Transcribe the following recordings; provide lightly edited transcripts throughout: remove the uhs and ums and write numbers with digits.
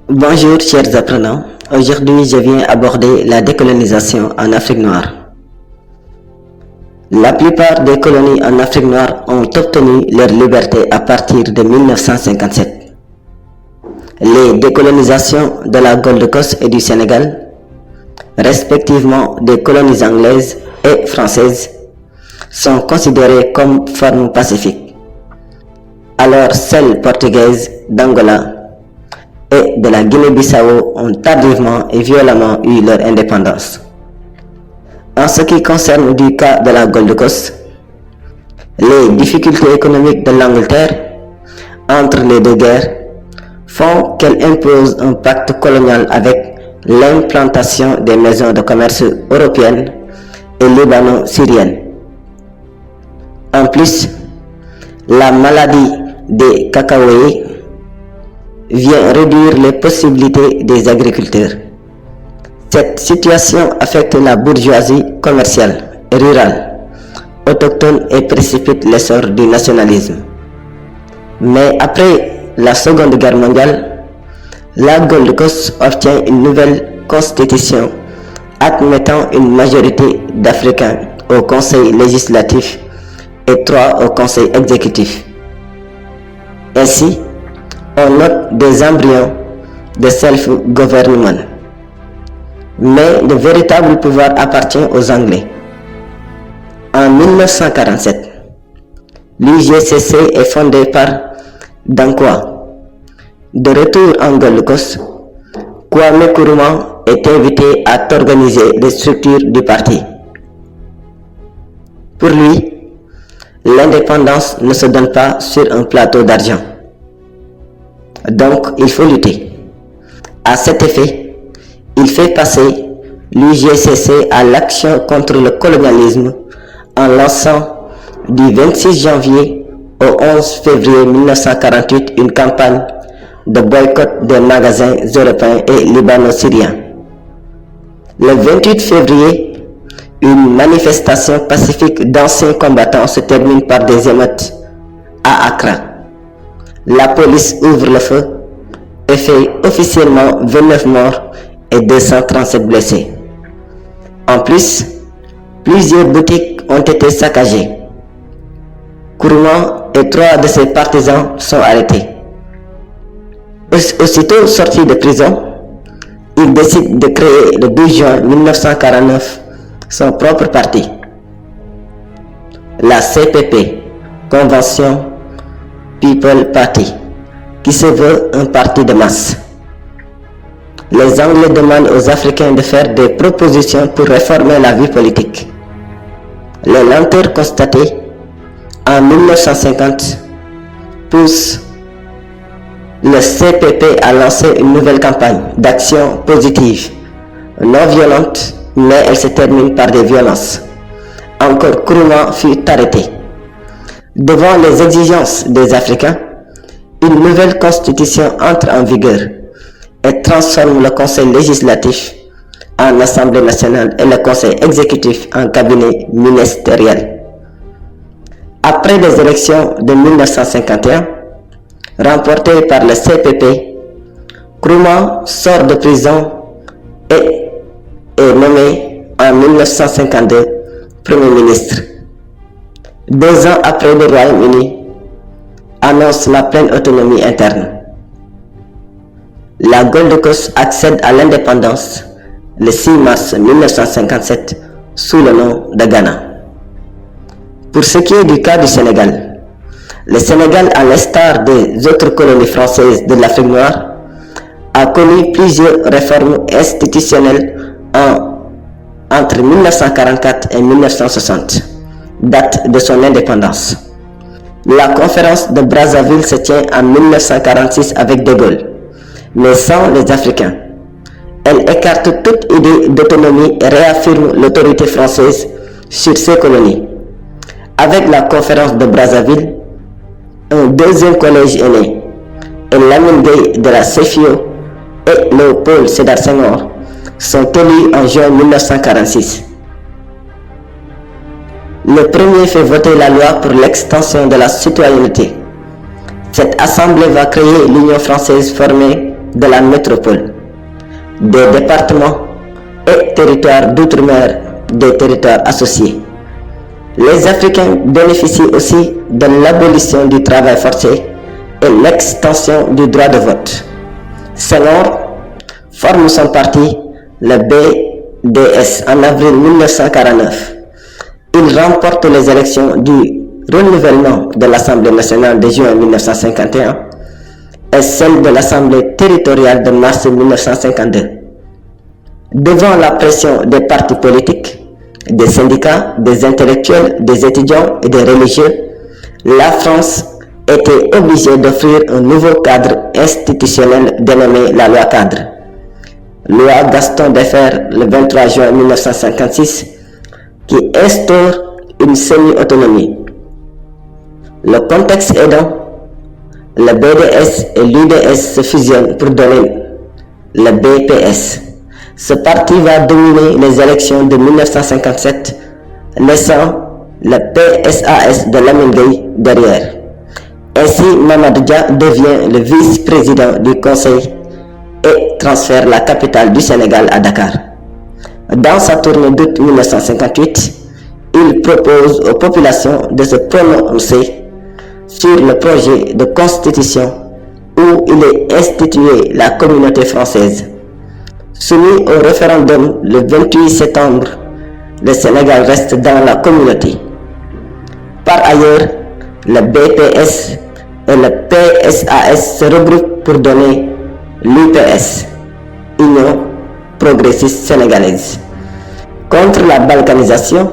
Bonjour chers apprenants, aujourd'hui je viens aborder la décolonisation en Afrique noire. La plupart des colonies en Afrique noire ont obtenu leur liberté à partir de 1957. Les décolonisations de la Gold Coast et du Sénégal, respectivement des colonies anglaises et françaises, sont considérées comme formes pacifiques, alors celles portugaises d'Angola et de la Guinée-Bissau ont tardivement et violemment eu leur indépendance. En ce qui concerne du cas de la Gold Coast, les difficultés économiques de l'Angleterre entre les deux guerres font qu'elle impose un pacte colonial avec l'implantation des maisons de commerce européennes et libano-syriennes. En plus, la maladie des cacaoyers vient réduire les possibilités des agriculteurs. Cette situation affecte la bourgeoisie commerciale et rurale, autochtone et précipite l'essor du nationalisme. Mais après la Seconde Guerre mondiale, la Gold Coast obtient une nouvelle constitution admettant une majorité d'Africains au Conseil législatif et 3 au Conseil exécutif. Ainsi, on note des embryons de self-government. Mais le véritable pouvoir appartient aux Anglais. En 1947, l'UGCC est fondé par Dankwa. De retour en Gold Coast, Kwame Nkrumah est invité à organiser les structures du parti. Pour lui, l'indépendance ne se donne pas sur un plateau d'argent. Donc, il faut lutter. À cet effet, il fait passer l'UGCC à l'action contre le colonialisme en lançant du 26 janvier au 11 février 1948 une campagne de boycott des magasins européens et libano-syriens. Le 28 février, une manifestation pacifique d'anciens combattants se termine par des émeutes à Accra. La police ouvre le feu et fait officiellement 29 morts et 237 blessés. En plus, plusieurs boutiques ont été saccagées. Nkrumah et 3 de ses partisans sont arrêtés. Aussitôt sorti de prison, il décide de créer le 12 juin 1949 son propre parti, la CPP, Convention People Party, qui se veut un parti de masse. Les Anglais demandent aux Africains de faire des propositions pour réformer la vie politique. Les lenteurs constatées en 1950 poussent le CPP à lancer une nouvelle campagne d'action positive, non violente, mais elle se termine par des violences. Encore Nkrumah fut arrêté. Devant les exigences des Africains, une nouvelle constitution entre en vigueur et transforme le Conseil législatif en Assemblée nationale et le Conseil exécutif en cabinet ministériel. Après les élections de 1951, remportées par le CPP, Nkrumah sort de prison et est nommé en 1952 Premier ministre. 2 ans après, le Royaume-Uni annonce la pleine autonomie interne. La Gold Coast accède à l'indépendance le 6 mars 1957 sous le nom de Ghana. Pour ce qui est du cas du Sénégal, le Sénégal, à l'instar des autres colonies françaises de l'Afrique noire, a connu plusieurs réformes institutionnelles entre 1944 et 1960, date de son indépendance. La conférence de Brazzaville se tient en 1946 avec De Gaulle, mais sans les Africains. Elle écarte toute idée d'autonomie et réaffirme l'autorité française sur ces colonies. Avec la conférence de Brazzaville, un deuxième collège est né, et Lamine Gueye de la CFIO et Léopold Sédar Senghor sont élus en juin 1946. Le premier fait voter la loi pour l'extension de la citoyenneté. Cette assemblée va créer l'Union française formée de la métropole, des départements et territoires d'outre-mer, des territoires associés. Les Africains bénéficient aussi de l'abolition du travail forcé et l'extension du droit de vote. Senghor forme son parti, le BDS, en avril 1949. Il remporte les élections du renouvellement de l'Assemblée nationale de juin 1951 et celle de l'Assemblée territoriale de mars 1952. Devant la pression des partis politiques, des syndicats, des intellectuels, des étudiants et des religieux, la France était obligée d'offrir un nouveau cadre institutionnel dénommé la loi cadre. Loi Gaston Defferre le 23 juin 1956 qui instaure une semi-autonomie. Le contexte aidant, le BDS et l'UDS se fusionnent pour donner le BPS. Ce parti va dominer les élections de 1957, laissant le PSAS de Lamine Gueye derrière. Ainsi, Mamadou Dia devient le vice-président du Conseil et transfère la capitale du Sénégal à Dakar. Dans sa tournée d'août 1958, il propose aux populations de se prononcer sur le projet de constitution où il est institué la communauté française. Soumis au référendum le 28 septembre, le Sénégal reste dans la communauté. Par ailleurs, le BPS et le PSAS se regroupent pour donner l'UPS, Union progressiste sénégalaise. Contre la balkanisation,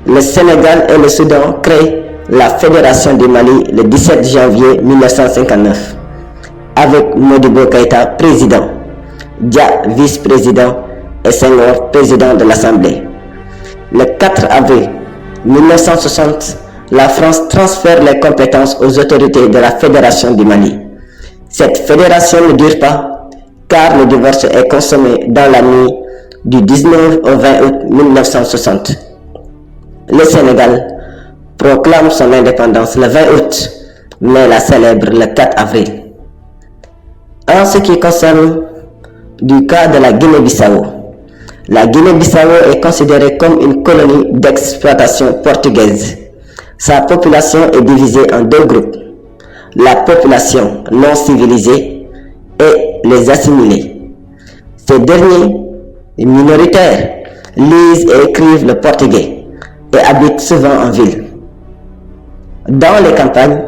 le Sénégal et le Soudan créent la Fédération du Mali le 17 janvier 1959, avec Modibo Keïta président, Dia vice-président et Senghor président de l'Assemblée. Le 4 avril 1960, la France transfère les compétences aux autorités de la Fédération du Mali. Cette fédération ne dure pas, car le divorce est consommé dans la nuit du 19 au 20 août 1960. Le Sénégal proclame son indépendance le 20 août, mais la célèbre le 4 avril. En ce qui concerne du cas de la Guinée-Bissau, la Guinée-Bissau est considérée comme une colonie d'exploitation portugaise. Sa population est divisée en deux groupes, la population non civilisée et les assimilés. Ces derniers, minoritaires, lisent et écrivent le portugais et habitent souvent en ville. Dans les campagnes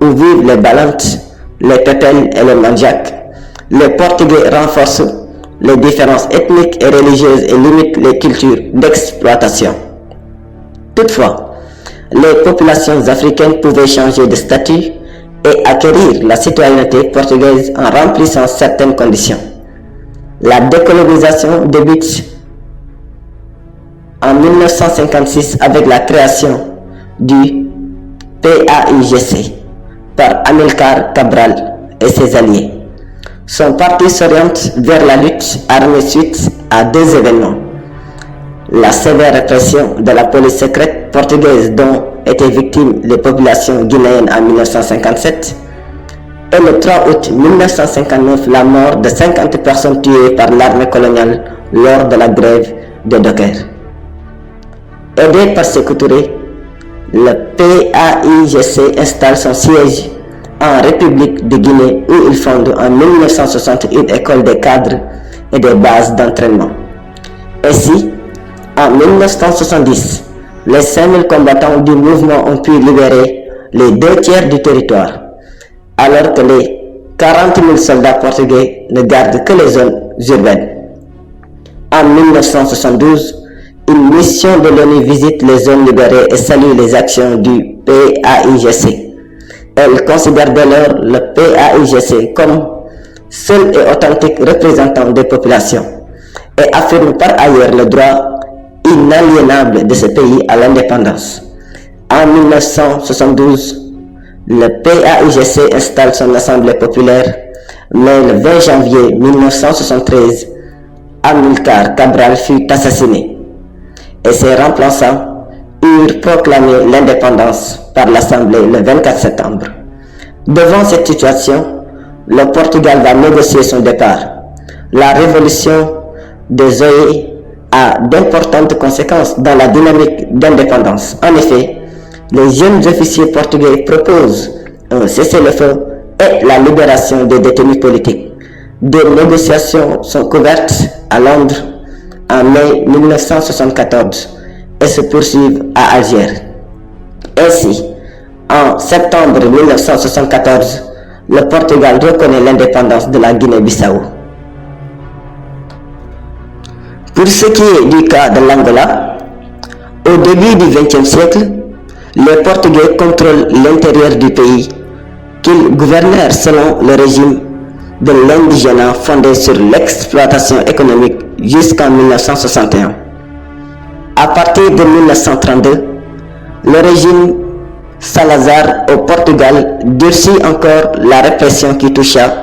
où vivent les Balantes, les Pepel et les Mandjak, les Portugais renforcent les différences ethniques et religieuses et limitent les cultures d'exploitation. Toutefois, les populations africaines pouvaient changer de statut et acquérir la citoyenneté portugaise en remplissant certaines conditions. La décolonisation débute en 1956 avec la création du PAIGC par Amilcar Cabral et ses alliés. Son parti s'oriente vers la lutte armée suite à deux événements. La sévère répression de la police secrète portugaise dont étaient victimes les populations guinéennes en 1957 et le 3 août 1959 la mort de 50 personnes tuées par l'armée coloniale lors de la grève des dockers. Aidé par Sékou Touré, le PAIGC installe son siège en République de Guinée où il fonde en 1960 une école des cadres et des bases d'entraînement. Ainsi, en 1970, les 5000 combattants du mouvement ont pu libérer les 2/3 du territoire, alors que les 40 000 soldats portugais ne gardent que les zones urbaines. En 1972, une mission de l'ONU visite les zones libérées et salue les actions du PAIGC. Elle considère dès lors le PAIGC comme seul et authentique représentant des populations et affirme par ailleurs le droit inaliénable de ce pays à l'indépendance. En 1972, le PAIGC installe son assemblée populaire, mais le 20 janvier 1973, Amilcar Cabral fut assassiné et ses remplaçants eurent proclamé l'indépendance par l'Assemblée le 24 septembre. Devant cette situation, le Portugal va négocier son départ. La révolution des OE a d'importantes conséquences dans la dynamique d'indépendance. En effet, les jeunes officiers portugais proposent un cessez-le-feu et la libération des détenus politiques. Des négociations sont couvertes à Londres en mai 1974 et se poursuivent à Alger. Ainsi, en septembre 1974, le Portugal reconnaît l'indépendance de la Guinée-Bissau. Pour ce qui est du cas de l'Angola, au début du XXe siècle, les Portugais contrôlent l'intérieur du pays qu'ils gouvernèrent selon le régime de l'indigénat fondé sur l'exploitation économique jusqu'en 1961. À partir de 1932, le régime Salazar au Portugal durcit encore la répression qui toucha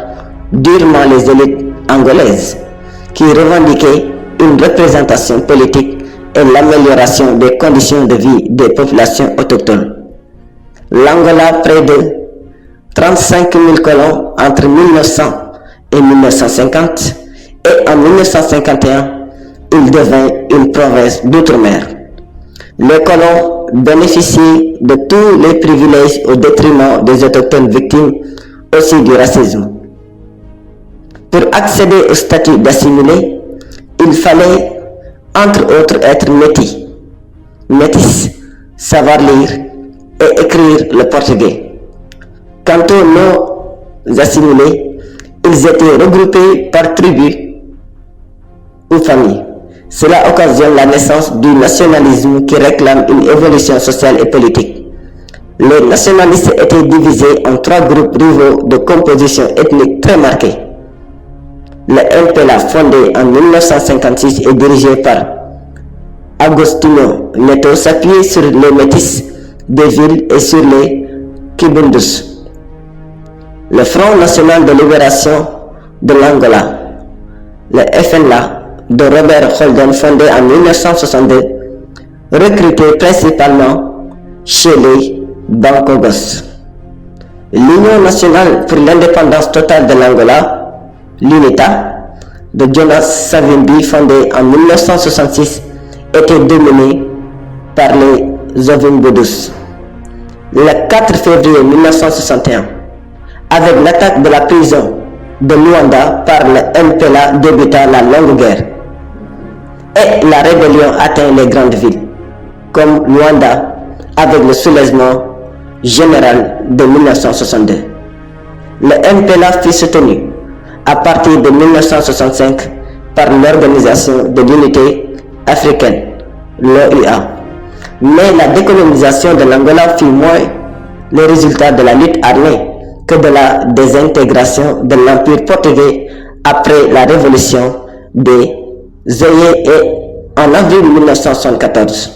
durement les élites angolaises, qui revendiquaient une représentation politique et l'amélioration des conditions de vie des populations autochtones. L'Angola, près de 35 000 colons entre 1900 et 1950, et en 1951, il devint une province d'outre-mer. Les colons bénéficient de tous les privilèges au détriment des autochtones victimes aussi du racisme. Pour accéder au statut d'assimilé, il fallait entre autres être métis, savoir lire et écrire le portugais. Quant aux non-assimilés, ils étaient regroupés par tribus ou familles. Cela occasionne la naissance du nationalisme qui réclame une évolution sociale et politique. Les nationalistes étaient divisés en 3 groupes rivaux de composition ethnique très marquée. Le MPLA, fondé en 1956 et dirigé par Agostinho Neto, s'appuyait sur les métis des villes et sur les Kibundus. Le Front National de Libération de l'Angola, le FNLA, de Robert Holden, fondé en 1962, recruté principalement chez les Bankogos. L'Union nationale pour l'indépendance totale de l'Angola, l'UNITA, de Jonas Savimbi, fondé en 1966, était dominée par les Ovimbodus. Le 4 février 1961, avec l'attaque de la prison de Luanda par le MPLA, débuta la longue guerre. Et la rébellion atteint les grandes villes, comme Luanda, avec le soulèvement général de 1962. Le MPLA fut soutenu à partir de 1965 par l'Organisation de l'Unité africaine, l'OUA. Mais la décolonisation de l'Angola fut moins le résultat de la lutte armée que de la désintégration de l'Empire portugais après la révolution des Zéyé et en avril 1974.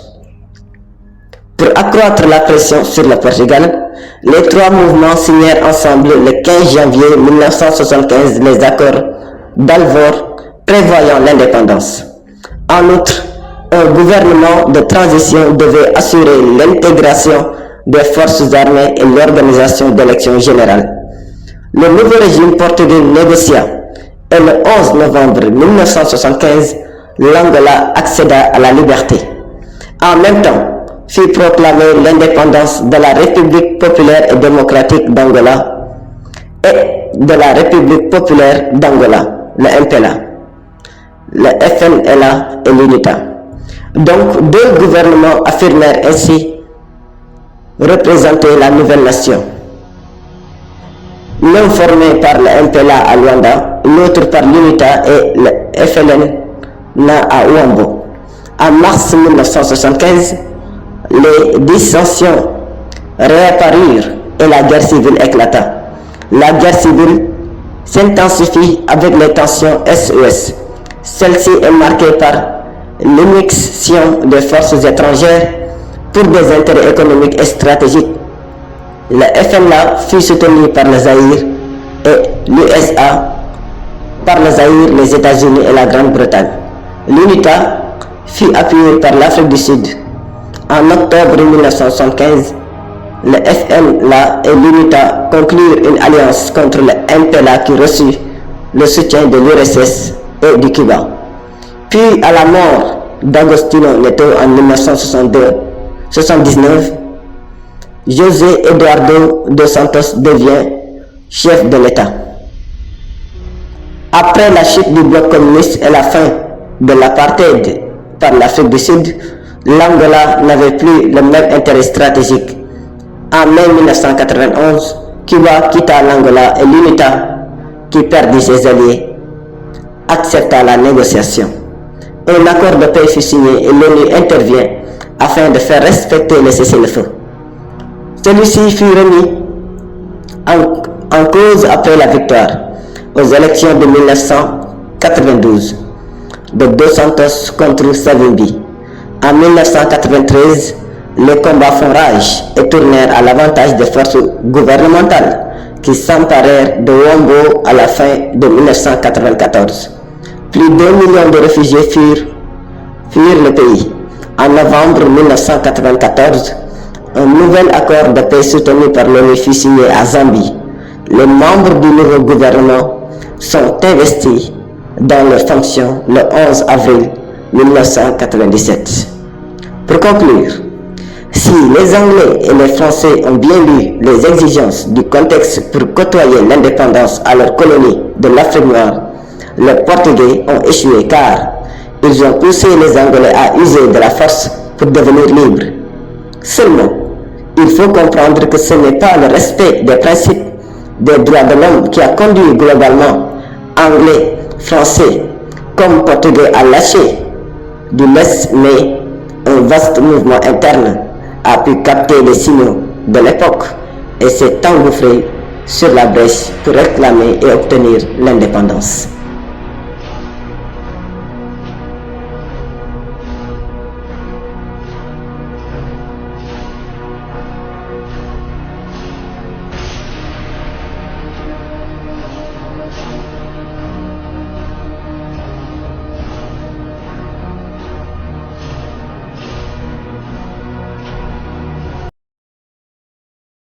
Pour accroître la pression sur le Portugal, les 3 mouvements signèrent ensemble le 15 janvier 1975 les accords d'Alvor prévoyant l'indépendance. En outre, un gouvernement de transition devait assurer l'intégration des forces armées et l'organisation d'élections générales. Le nouveau régime portugais négocia et le 11 novembre 1975, l'Angola accéda à la liberté. En même temps, fut proclamée l'indépendance de la République populaire et démocratique d'Angola et de la République populaire d'Angola, le MPLA, le FNLA et l'UNITA. Donc, 2 gouvernements affirmèrent ainsi représenter la nouvelle nation. L'un formé par le MPLA à Luanda, l'autre par l'UNITA et le FLN à Ouambo. En mars 1975, les dissensions réapparurent et la guerre civile éclata. La guerre civile s'intensifie avec les tensions Est-Ouest. Celle-ci est marquée par l'immixtion des forces étrangères pour des intérêts économiques et stratégiques. Le FNLA fut soutenu par le Zaïre et l'USA par le Zaïre, les États-Unis et la Grande-Bretagne. L'UNITA fut appuyée par l'Afrique du Sud. En octobre 1975, le FNLA et l'UNITA conclurent une alliance contre le MPLA qui reçut le soutien de l'URSS et du Cuba. Puis, à la mort d'Agostinho Neto en 1979, José Eduardo dos Santos devient chef de l'État. Après la chute du bloc communiste et la fin de l'apartheid par l'Afrique du Sud, l'Angola n'avait plus le même intérêt stratégique. En mai 1991, Cuba quitta l'Angola et l'UNITA, qui perdit ses alliés, accepta la négociation. Un accord de paix fut signé et l'ONU intervient afin de faire respecter le cessez-le-feu. Celui-ci fut remis en cause après la victoire aux élections de 1992 de Dos Santos contre Savimbi. En 1993, les combats font rage et tournèrent à l'avantage des forces gouvernementales qui s'emparèrent de Wombo à la fin de 1994. Plus d'1 million de réfugiés fuirent le pays. En novembre 1994, un nouvel accord de paix soutenu par l'ONU fut signé à Zambie. Les membres du nouveau gouvernement sont investis dans leurs fonctions le 11 avril 1997. Pour conclure, si les Anglais et les Français ont bien lu les exigences du contexte pour côtoyer l'indépendance à leur colonie de l'Afrique noire, les Portugais ont échoué car ils ont poussé les Angolais à user de la force pour devenir libres. Seulement, il faut comprendre que ce n'est pas le respect des principes des droits de l'homme qui a conduit globalement Anglais, Français comme Portugais à lâcher du lest, mais un vaste mouvement interne a pu capter les signaux de l'époque et s'est engouffré sur la brèche pour réclamer et obtenir l'indépendance.